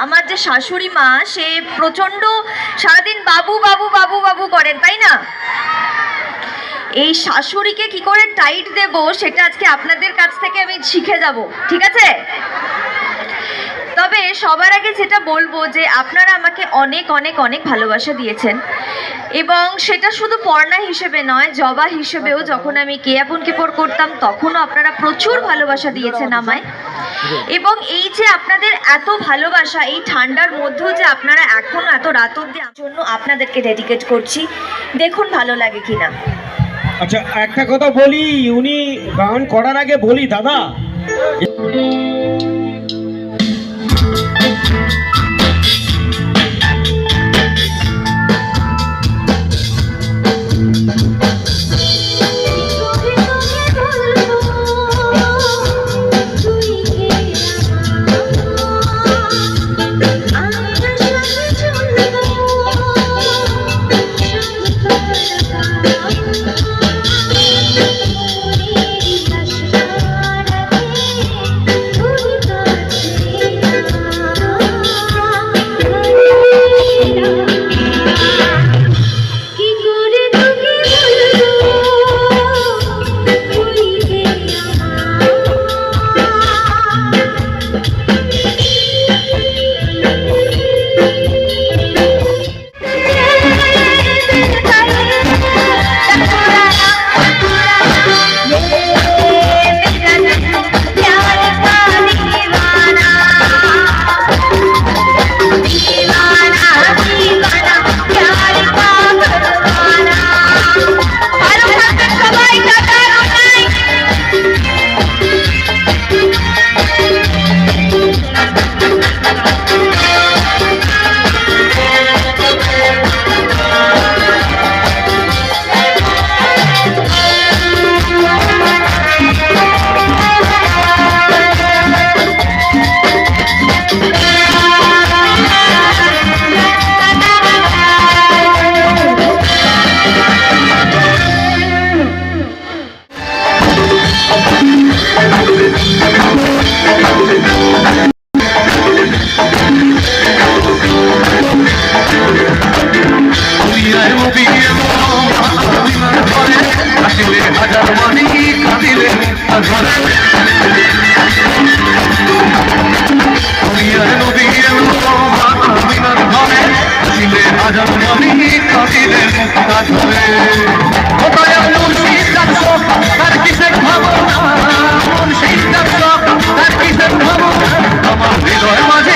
আমার যে শাশুড়ি মা সে প্রচন্ড সারাদিন বাবু বাবু বাবু বাবু করেন, তাই না? এই শাশুড়িকে কি করে টাইট দেব সেটা আজকে আপনাদের কাছ থেকে আমি শিখে যাব, ঠিক আছে? তবে সবার আগে যেটা বলবো যে আপনারা আমাকে অনেক অনেক অনেক ভালোবাসা দিয়েছেন, এবং সেটা শুধু পর্ণা হিসেবে নয়, জবা হিসেবেও যখন আমি কে আপন কে পর করতাম তখনও আপনারা প্রচুর ভালোবাসা দিয়েছেন আমায়। এবং এই যে আপনাদের এত ভালোবাসা, এই ঠান্ডার মধ্যেও যে আপনারা এখনো এত রাত অবধি জন্য আপনাদেরকে ডেডিকেট করছি, দেখুন ভালো লাগে কিনা। আচ্ছা একটা কথা বলি, উনি গান করার আগে বলি দাদা, আমার হৃদয় মাঝে